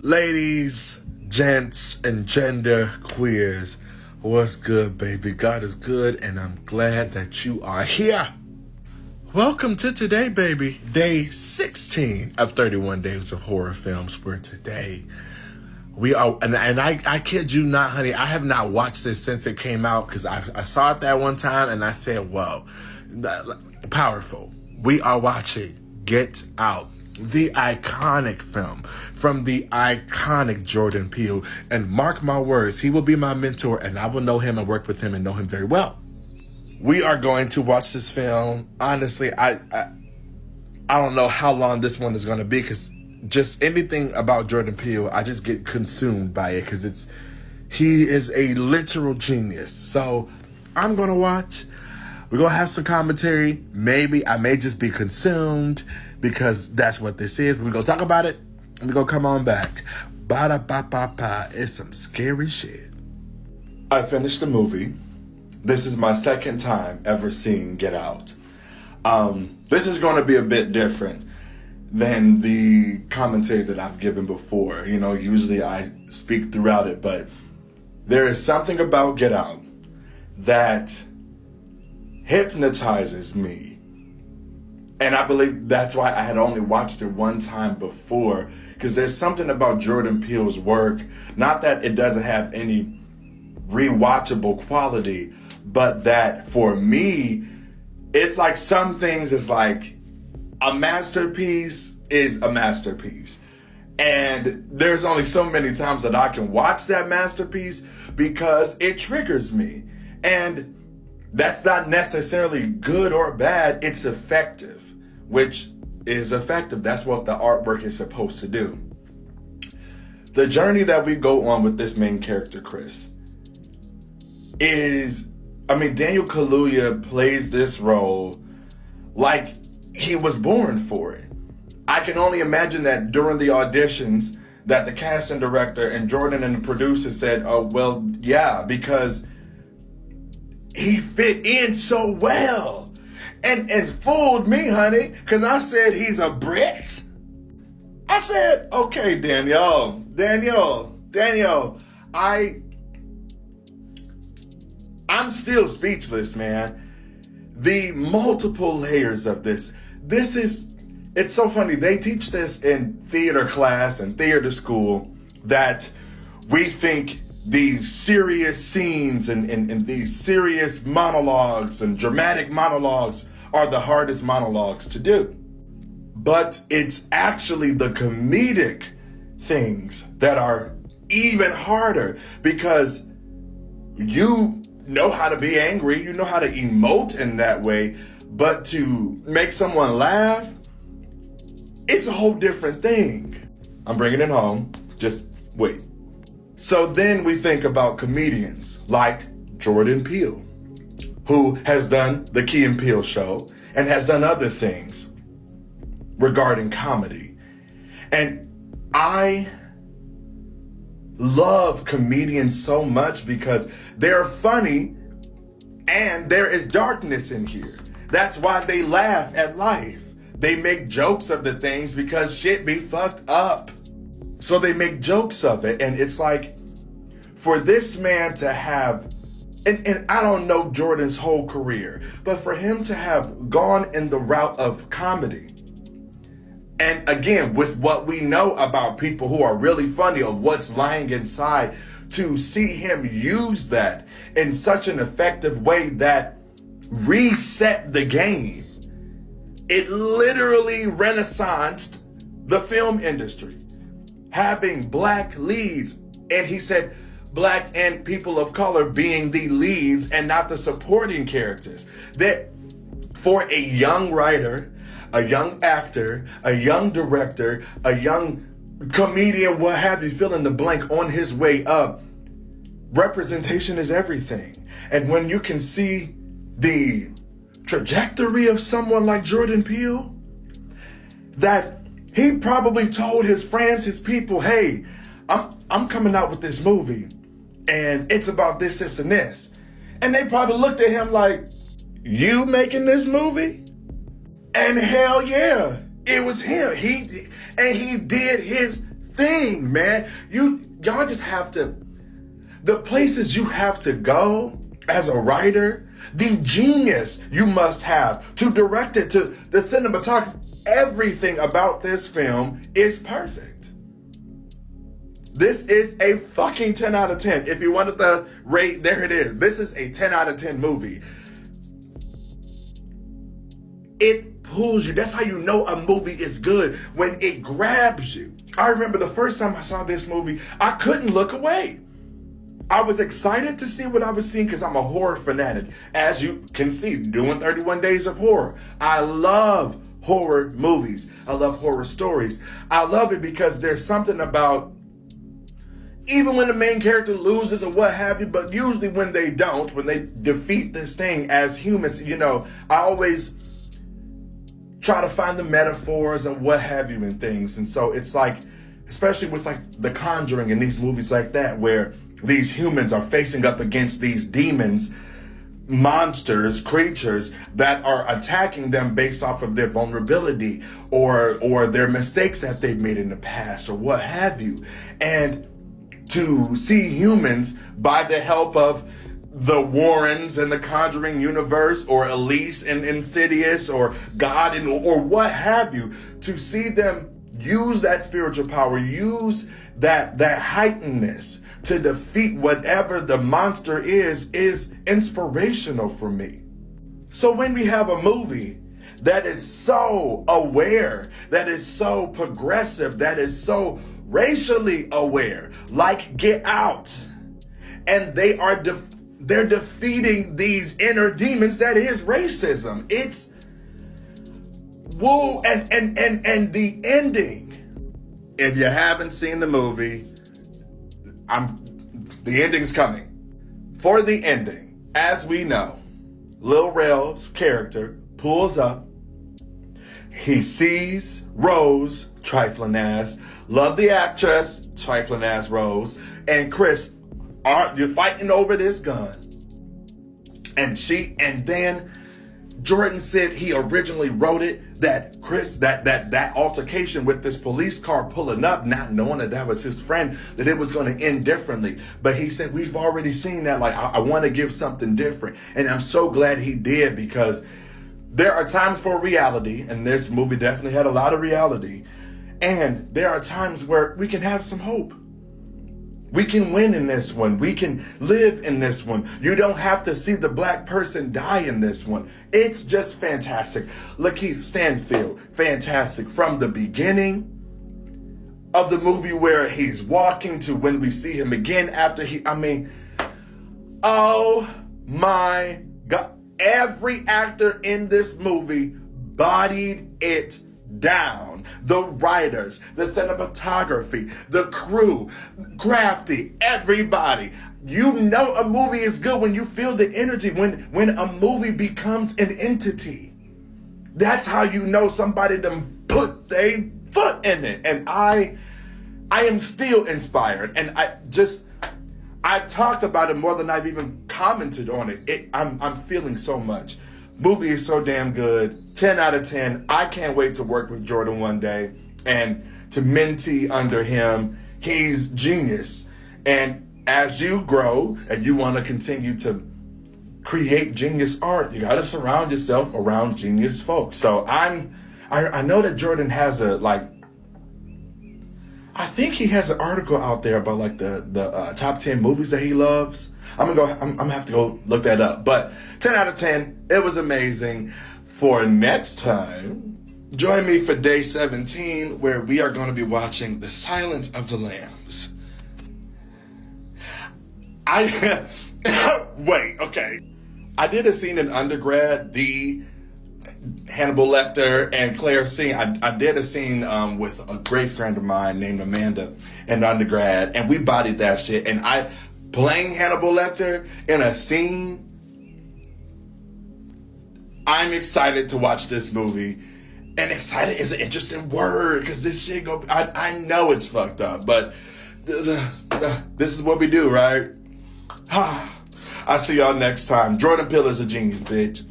Ladies, gents, and gender queers, what's good, baby? God is good, and I'm glad that you are here. Welcome to today, baby. Day 16 of 31 Days of Horror Films, where today we are, and I kid you not, honey, I have not watched this since it came out, because I saw it that one time, and I said, whoa, powerful. We are watching Get Out, the iconic film from the iconic Jordan Peele. And mark my words, he will be my mentor, and I will know him and work with him and know him very well. We are going to watch this film. Honestly, I don't know how long this one is going to be, because just anything about Jordan Peele, I just get consumed by it, because he is a literal genius. So I'm going to watch. We're going to have some commentary. Maybe I may just be consumed, because that's what this is. We're going to talk about it, and we're going to come on back. Ba-da-ba-ba-ba. It's some scary shit. I finished the movie. This is my second time ever seeing Get Out. This is going to be a bit different than the commentary that I've given before. You know, usually I speak throughout it, but there is something about Get Out that hypnotizes me. And I believe that's why I had only watched it one time before, because there's something about Jordan Peele's work, not that it doesn't have any rewatchable quality, but that for me, it's like some things is like a masterpiece is a masterpiece. And there's only so many times that I can watch that masterpiece because it triggers me. And that's not necessarily good or bad, it's effective. Which is effective. That's what the artwork is supposed to do. The journey that we go on with this main character, Chris, Daniel Kaluuya plays this role like he was born for it. I can only imagine that during the auditions that the casting director and Jordan and the producer said, oh, well, yeah, because he fit in so well. And fooled me, honey, because I said he's a Brit. I said, okay, Daniel, I'm still speechless, man. The multiple layers of this. It's so funny. They teach this in theater class and theater school, that we think these serious scenes and these serious monologues and dramatic monologues are the hardest monologues to do. But it's actually the comedic things that are even harder, because you know how to be angry, you know how to emote in that way, but to make someone laugh, it's a whole different thing. I'm bringing it home. Just wait. So then we think about comedians like Jordan Peele, who has done the Key and Peele show and has done other things regarding comedy. And I love comedians so much because they're funny and there is darkness in here. That's why they laugh at life. They make jokes of the things because shit be fucked up. So they make jokes of it, and it's like, for this man to have, and I don't know Jordan's whole career, but for him to have gone in the route of comedy, and again, with what we know about people who are really funny, of what's lying inside, to see him use that in such an effective way that reset the game. It literally renaissanced the film industry, having black leads. And he said black and people of color being the leads and not the supporting characters. That for a young writer, a young actor, a young director, a young comedian, what have you, fill in the blank, on his way up, representation is everything. And when you can see the trajectory of someone like Jordan Peele, that he probably told his friends, his people, hey, I'm coming out with this movie and it's about this, this, and this. And they probably looked at him like, you making this movie? And hell yeah, it was him. He did his thing, man. Y'all just have to, the places you have to go as a writer, the genius you must have to direct it, to the cinematography. Everything about this film is perfect. This is a fucking 10 out of 10. If you wanted the rate, there it is. This is a 10 out of 10 movie. It pulls you. That's how you know a movie is good, when it grabs you. I remember the first time I saw this movie, I couldn't look away. I was excited to see what I was seeing because I'm a horror fanatic. As you can see, doing 31 Days of Horror. I love horror movies. I love horror stories. I love it because there's something about, even when the main character loses or what have you, but usually when they don't, when they defeat this thing as humans, you know, I always try to find the metaphors and what have you in things. And so it's like, especially with like The Conjuring and these movies like that, where these humans are facing up against these demons, monsters, creatures that are attacking them based off of their vulnerability or their mistakes that they've made in the past or what have you. And to see humans, by the help of the Warrens in the Conjuring universe, or Elise in Insidious, or God or what have you, to see them use that spiritual power, use that heightenedness to defeat whatever the monster is inspirational for me. So when we have a movie that is so aware, that is so progressive, that is so racially aware, like Get Out, and they're defeating these inner demons that is racism. It's whoa, and the ending. If you haven't seen the movie, the ending's coming. For the ending, as we know, Lil Rel's character pulls up. He sees Rose, trifling ass, love the actress, trifling ass Rose, and Chris, you're fighting over this gun. And then Jordan said he originally wrote it, that Chris, that altercation with this police car pulling up, not knowing that was his friend, that it was going to end differently. But he said, we've already seen that. Like, I want to give something different. And I'm so glad he did, because there are times for reality, and this movie definitely had a lot of reality. And there are times where we can have some hope. We can win in this one. We can live in this one. You don't have to see the black person die in this one. It's just fantastic. LaKeith Stanfield, fantastic. From the beginning of the movie where he's walking to when we see him again after oh my God. Every actor in this movie bodied it down. The writers, the cinematography, the crew, Crafty, everybody. You know a movie is good when you feel the energy, when a movie becomes an entity. That's how you know somebody done put their foot in it. And I am still inspired. And I've talked about it more than I've even commented on it. I'm feeling so much. Movie is so damn good. 10 out of 10. I can't wait to work with Jordan one day and to mentee under him. He's genius. And as you grow and you want to continue to create genius art, you got to surround yourself around genius folks. So I know that Jordan has I think he has an article out there about like the top 10 movies that he loves. I'm gonna have to go look that up. But 10 out of 10, it was amazing. For next time, join me for day 17, where we are going to be watching The Silence of the Lambs. Wait, okay. I did a scene in undergrad, the Hannibal Lecter and Claire scene. I did a scene with a great friend of mine named Amanda in undergrad, and we bodied that shit. And playing Hannibal Lecter in a scene, I'm excited to watch this movie. And excited is an interesting word, because this shit I know it's fucked up, but this is what we do, right? I see y'all next time. Jordan Peele is a genius, bitch.